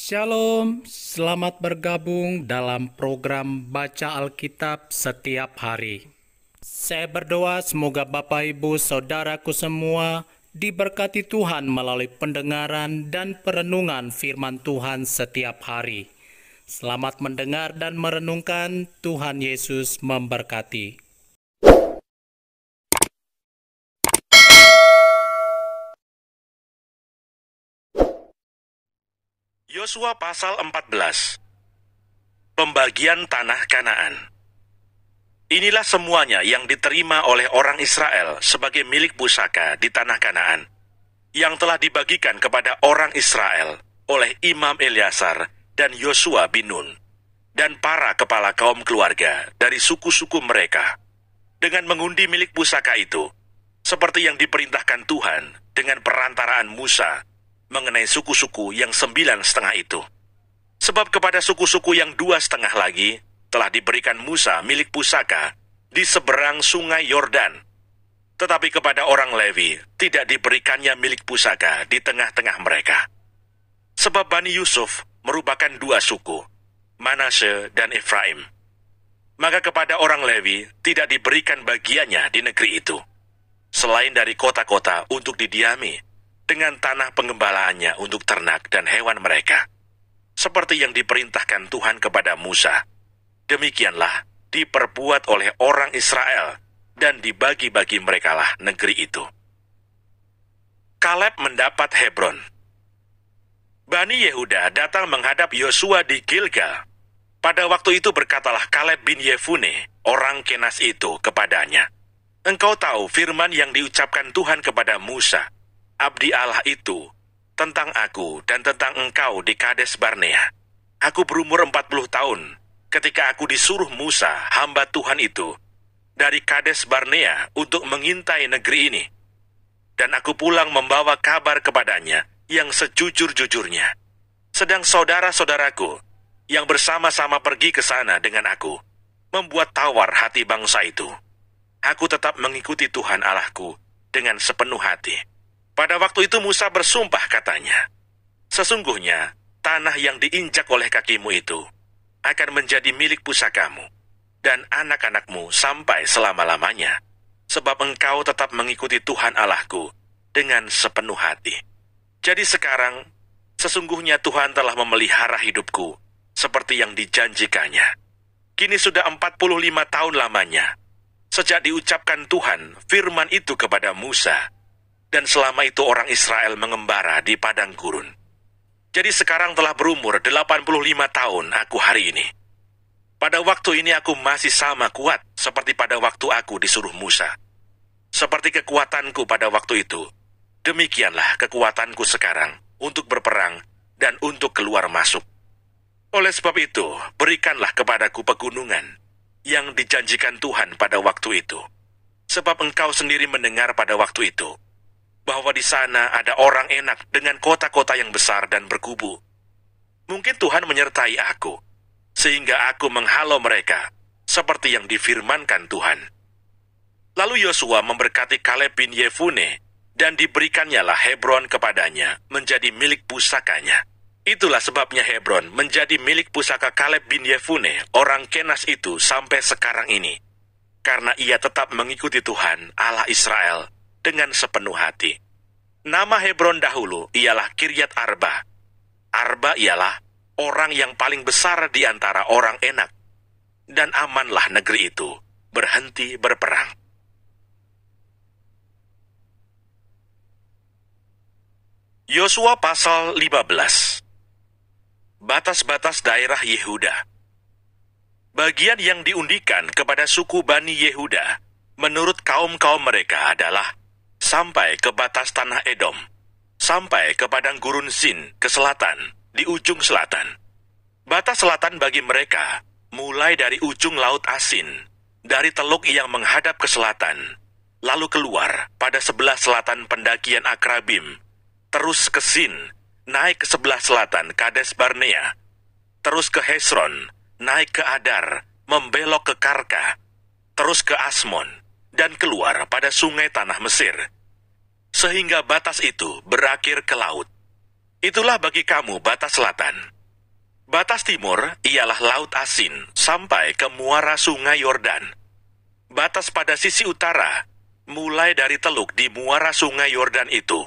Shalom, selamat bergabung dalam program Baca Alkitab setiap hari. Saya berdoa semoga Bapak Ibu Saudaraku semua diberkati Tuhan melalui pendengaran dan perenungan firman Tuhan setiap hari. Selamat mendengar dan merenungkan. Tuhan Yesus memberkati. Yosua pasal 14. Pembagian tanah Kanaan. Inilah semuanya yang diterima oleh orang Israel sebagai milik pusaka di tanah Kanaan, yang telah dibagikan kepada orang Israel oleh Imam Eleazar dan Yosua bin Nun, dan para kepala kaum keluarga dari suku-suku mereka, dengan mengundi milik pusaka itu, seperti yang diperintahkan Tuhan dengan perantaraan Musa, mengenai suku-suku yang 9,5 itu. Sebab kepada suku-suku yang 2,5 lagi telah diberikan Musa milik pusaka di seberang sungai Yordan. Tetapi kepada orang Lewi tidak diberikannya milik pusaka di tengah-tengah mereka. Sebab Bani Yusuf merupakan 2 suku, Manasye dan Efraim. Maka kepada orang Lewi tidak diberikan bagiannya di negeri itu, selain dari kota-kota untuk didiami, dengan tanah pengembalaannya untuk ternak dan hewan mereka, seperti yang diperintahkan Tuhan kepada Musa. Demikianlah diperbuat oleh orang Israel, dan dibagi-bagi merekalah negeri itu. Kaleb mendapat Hebron. Bani Yehuda datang menghadap Yosua di Gilgal. Pada waktu itu berkatalah Kaleb bin Yefune, orang Kenas itu, kepadanya, "Engkau tahu firman yang diucapkan Tuhan kepada Musa, abdi Allah itu, tentang aku dan tentang engkau di Kades Barnea. Aku berumur 40 tahun ketika aku disuruh Musa, hamba Tuhan itu, dari Kades Barnea untuk mengintai negeri ini. Dan aku pulang membawa kabar kepadanya yang sejujur-jujurnya. Sedang saudara-saudaraku yang bersama-sama pergi ke sana dengan aku membuat tawar hati bangsa itu. Aku tetap mengikuti Tuhan Allahku dengan sepenuh hati." Pada waktu itu Musa bersumpah, katanya, "Sesungguhnya tanah yang diinjak oleh kakimu itu akan menjadi milik pusakamu dan anak-anakmu sampai selama-lamanya, sebab engkau tetap mengikuti Tuhan Allahku dengan sepenuh hati." Jadi sekarang, sesungguhnya Tuhan telah memelihara hidupku seperti yang dijanjikannya. Kini sudah 45 tahun lamanya sejak diucapkan Tuhan firman itu kepada Musa, dan selama itu orang Israel mengembara di padang gurun. Jadi sekarang telah berumur 85 tahun aku hari ini. Pada waktu ini aku masih sama kuat seperti pada waktu aku disuruh Musa. Seperti kekuatanku pada waktu itu, demikianlah kekuatanku sekarang untuk berperang dan untuk keluar masuk. Oleh sebab itu, berikanlah kepadaku pegunungan yang dijanjikan Tuhan pada waktu itu. Sebab engkau sendiri mendengar pada waktu itu bahwa di sana ada orang enak dengan kota-kota yang besar dan berkubu. Mungkin Tuhan menyertai aku, sehingga aku menghalau mereka, seperti yang difirmankan Tuhan. Lalu Yosua memberkati Kaleb bin Yefune, dan diberikannya Hebron kepadanya, menjadi milik pusakanya. Itulah sebabnya Hebron menjadi milik pusaka Kaleb bin Yefune, orang Kenas itu, sampai sekarang ini, karena ia tetap mengikuti Tuhan, Allah Israel, dengan sepenuh hati. Nama Hebron dahulu ialah Kiryat Arba. Arba ialah orang yang paling besar di antara orang enak. Dan amanlah negeri itu berhenti berperang. Yosua pasal 15. Batas-batas daerah Yehuda. Bagian yang diundikan kepada suku Bani Yehuda menurut kaum-kaum mereka adalah sampai ke batas tanah Edom, sampai ke padang gurun Sin ke selatan, di ujung selatan. Batas selatan bagi mereka mulai dari ujung Laut Asin, dari teluk yang menghadap ke selatan, lalu keluar pada sebelah selatan pendakian Akrabim, terus ke Sin, naik ke sebelah selatan Kades Barnea, terus ke Hesron, naik ke Adar, membelok ke Karka, terus ke Asmon, dan keluar pada sungai tanah Mesir, sehingga batas itu berakhir ke laut. Itulah bagi kamu batas selatan, Batas timur ialah Laut Asin sampai ke muara Sungai Yordan. Batas pada sisi utara mulai dari teluk di muara Sungai Yordan itu.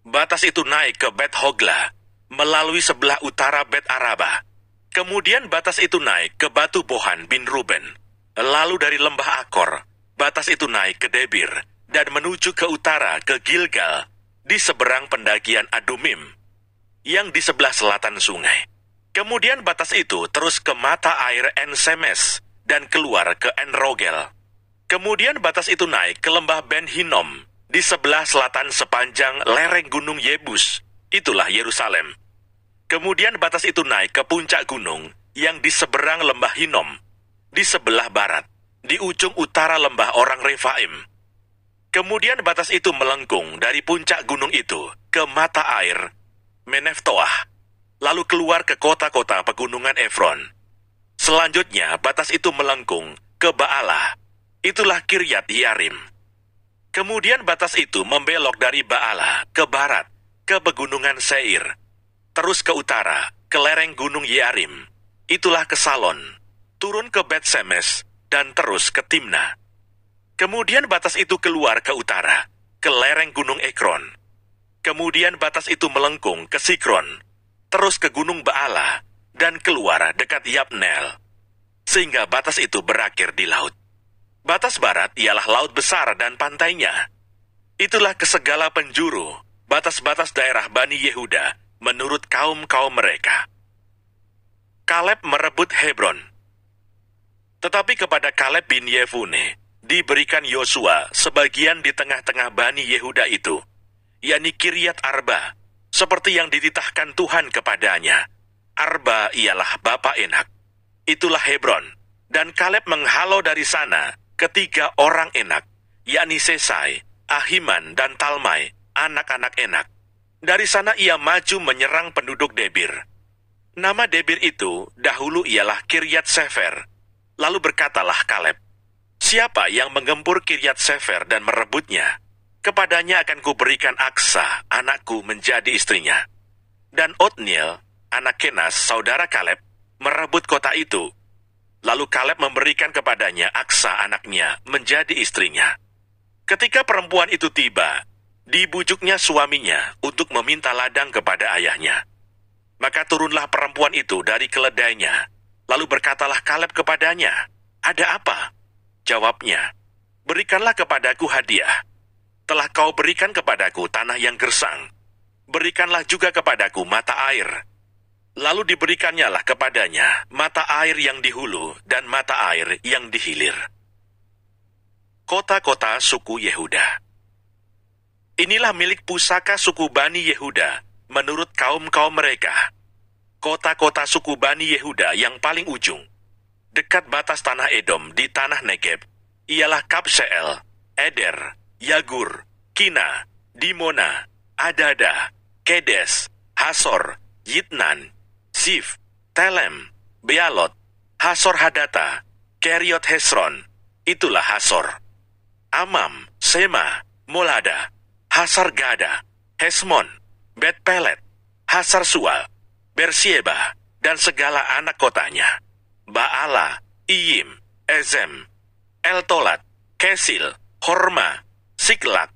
Batas itu naik ke Bet Hogla melalui sebelah utara Bet Araba. Kemudian batas itu naik ke Batu Bohan bin Ruben. Lalu dari lembah Akor, batas itu naik ke Debir dan menuju ke utara ke Gilgal di seberang pendakian Adumim yang di sebelah selatan sungai. Kemudian batas itu terus ke mata air En-Semes dan keluar ke En-Rogel. Kemudian batas itu naik ke lembah Ben Hinnom di sebelah selatan sepanjang lereng gunung Yebus. Itulah Yerusalem. Kemudian batas itu naik ke puncak gunung yang di seberang lembah Hinnom, di sebelah barat, di ujung utara lembah orang Refaim. Kemudian batas itu melengkung dari puncak gunung itu ke mata air Meneftoah, lalu keluar ke kota-kota pegunungan Efron. Selanjutnya batas itu melengkung ke Baalah, itulah Kiryat Yarim. Kemudian batas itu membelok dari Baalah ke barat, ke pegunungan Seir, terus ke utara, ke lereng gunung Yearim, itulah ke Salon, turun ke Bet-Semes, dan terus ke Timna. Kemudian batas itu keluar ke utara, ke lereng gunung Ekron. Kemudian batas itu melengkung ke Sikron, terus ke gunung Baalah, dan keluar dekat Yabnel, sehingga batas itu berakhir di laut. Batas barat ialah laut besar dan pantainya. Itulah ke segala penjuru, batas-batas daerah Bani Yehuda, menurut kaum-kaum mereka. Kaleb merebut Hebron. Tetapi kepada Kaleb bin Yefune diberikan Yosua sebagian di tengah-tengah Bani Yehuda itu, yakni Kiryat Arba, seperti yang dititahkan Tuhan kepadanya. Arba ialah bapa Enak. Itulah Hebron. Dan Kaleb menghalau dari sana ketiga orang Enak, yakni Sesai, Ahiman, dan Talmai, anak-anak Enak. Dari sana ia maju menyerang penduduk Debir. Nama Debir itu dahulu ialah Kiryat Sefer. Lalu berkatalah Kaleb, siapa yang menggempur Kiryat Sefer dan merebutnya? Kepadanya akan kuberikan Aksa, anakku, menjadi istrinya. Dan Otniel, anak Kenas, saudara Kaleb, merebut kota itu. Lalu Kaleb memberikan kepadanya Aksa, anaknya, menjadi istrinya. Ketika perempuan itu tiba, dibujuknya suaminya untuk meminta ladang kepada ayahnya. Maka turunlah perempuan itu dari keledainya. Lalu berkatalah Kaleb kepadanya, ada apa? Jawabnya, berikanlah kepadaku hadiah. Telah kau berikan kepadaku tanah yang gersang. Berikanlah juga kepadaku mata air. Lalu diberikannya lah kepadanya mata air yang di hulu dan mata air yang di hilir. Kota-kota suku Yehuda. Inilah milik pusaka suku Bani Yehuda menurut kaum-kaum mereka. Kota-kota suku Bani Yehuda yang paling ujung, dekat batas tanah Edom di tanah Negeb, ialah Kabseel, Eder, Yagur, Kina, Dimona, Adada, Kedes, Hasor, Yitnan, Zif, Telem, Bealot, Hasor Hadata, Keriot Hesron, itulah Hasor. Amam, Sema, Molada, Hasar Gada, Hesmon, Bet Pelet, Hasar Sual, Bersieba, dan segala anak kotanya. Baala, Iyim, Ezem, Eltolat, Kesil, Horma, Siklat,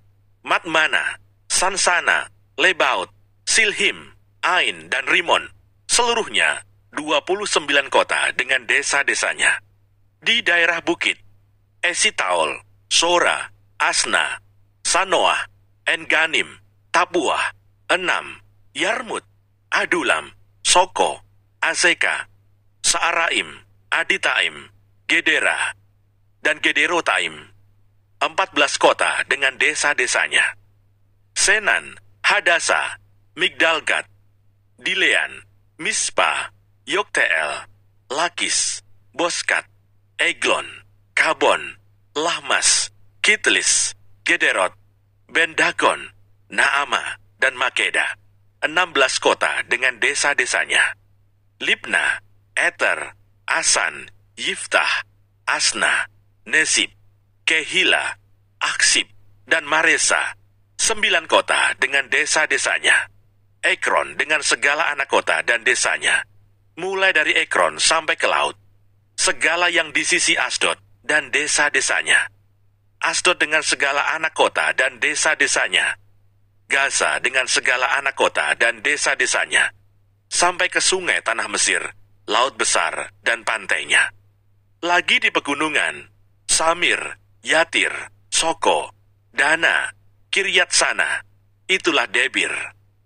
Matmana, Sansana, Lebaut, Silhim, Ain, dan Rimon. Seluruhnya 29 kota dengan desa-desanya. Di daerah bukit, Esitaol, Sora, Asna, Sanoah, Enganim, Tapuah, Enam, Yarmut, Adulam, Soko, Azeka, Saaraim, Aditaim, Gedera, dan Gederotaim. 14 kota dengan desa-desanya. Senan, Hadasa, Migdalgat, Dilean, Mispa, Yokteel, Lakis, Boskat, Eglon, Kabon, Lahmas, Kitlis, Gederot, Ben-Dagon, Naama, dan Makeda. 16 kota dengan desa-desanya. Libna, Eter, Asan, Yiftah, Asna, Nesib, Kehila, Aksib, dan Maresa. 9 kota dengan desa-desanya. Ekron dengan segala anak kota dan desanya. mulai dari Ekron sampai ke laut, segala yang di sisi Asdod dan desa-desanya, Asdod dengan segala anak kota dan desa-desanya, Gaza dengan segala anak kota dan desa-desanya, sampai ke sungai tanah Mesir, laut besar dan pantainya. Lagi di pegunungan, Samir, Yatir, Soko, Dana, Kiryat Sana, itulah Debir,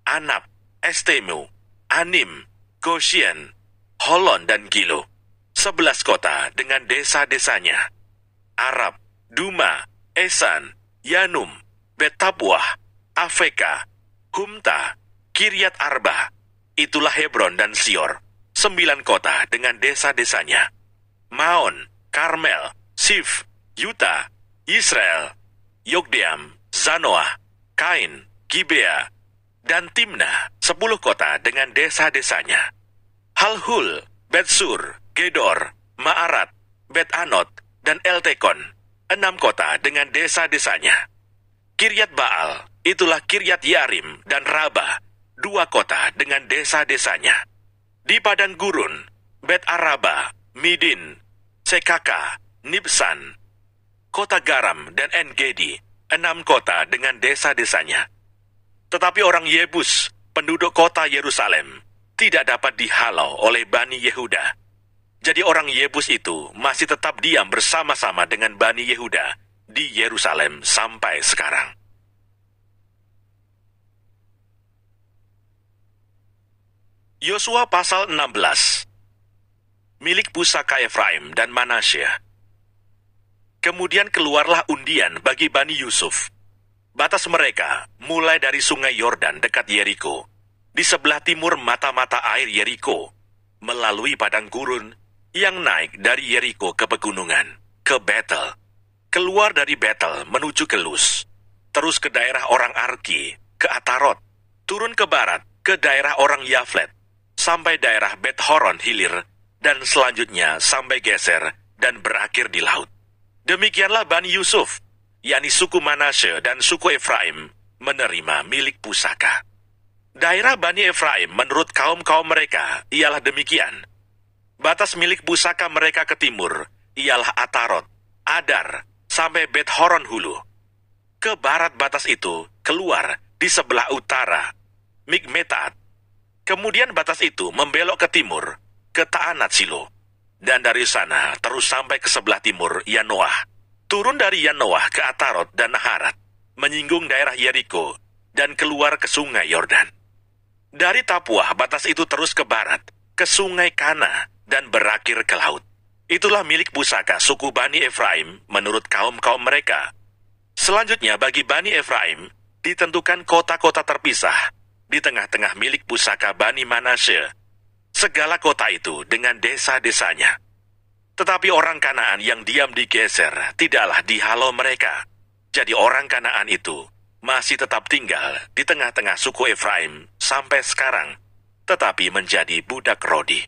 Anab, Estemu, Anim, Goshen, Holon dan Gilo, 11 kota dengan desa-desanya. Arab, Duma, Esan, Yanum, Betapwah, Afeka, Humta, Kiryat Arba, itulah Hebron dan Sior, 9 kota dengan desa-desanya. Maon, Karmel, Sif, Yuta, Israel, Yokdeam, Zanoah, Kain, Gibea, dan Timna, 10 kota dengan desa-desanya. Halhul, Betsur, Gedor, Maarat, Bet-Anot, dan Eltekon, 6 kota dengan desa-desanya. Kiryat Baal, itulah Kiryat Yarim dan Raba, 2 kota dengan desa-desanya. Di padang gurun, Bet-Araba, Midin, Sekaka, Nibsan, kota Garam dan En-Gedi, 6 kota dengan desa-desanya. Tetapi orang Yebus, penduduk kota Yerusalem, tidak dapat dihalau oleh Bani Yehuda. Jadi orang Yebus itu masih tetap diam bersama-sama dengan Bani Yehuda di Yerusalem sampai sekarang. Yosua pasal 16. Milik pusaka Efraim dan Manasye. Kemudian keluarlah undian bagi Bani Yusuf. Batas mereka mulai dari sungai Yordan dekat Yeriko, di sebelah timur mata-mata air Yeriko, melalui padang gurun yang naik dari Yeriko ke pegunungan, ke Betel. Keluar dari Betel menuju ke Luz, terus ke daerah orang Arki, ke Atarot, turun ke barat ke daerah orang Yaflet, sampai daerah Bet-Horon Hilir, dan selanjutnya sampai Geser dan berakhir di laut. Demikianlah Bani Yusuf, yakni suku Manasye dan suku Efraim, menerima milik pusaka. Daerah Bani Efraim menurut kaum-kaum mereka ialah demikian. Batas milik pusaka mereka ke timur ialah Atarot, Adar, sampai Bet-Horon Hulu. Ke barat batas itu keluar di sebelah utara, Mikmetat. Kemudian batas itu membelok ke timur, ke Ta'anat Silo, dan dari sana terus sampai ke sebelah timur Yanoah. Turun dari Yanoah ke Atarot dan Naharat, menyinggung daerah Yeriko, dan keluar ke sungai Yordan. Dari Tapuah batas itu terus ke barat, ke sungai Kana, dan berakhir ke laut. Itulah milik pusaka suku Bani Efraim menurut kaum-kaum mereka. Selanjutnya bagi Bani Efraim, ditentukan kota-kota terpisah, di tengah-tengah milik pusaka Bani Manasye. Segala kota itu dengan desa-desanya. Tetapi orang Kanaan yang diam di Geser tidaklah dihalau mereka. Jadi orang Kanaan itu masih tetap tinggal di tengah-tengah suku Efraim sampai sekarang, tetapi menjadi budak Rodi.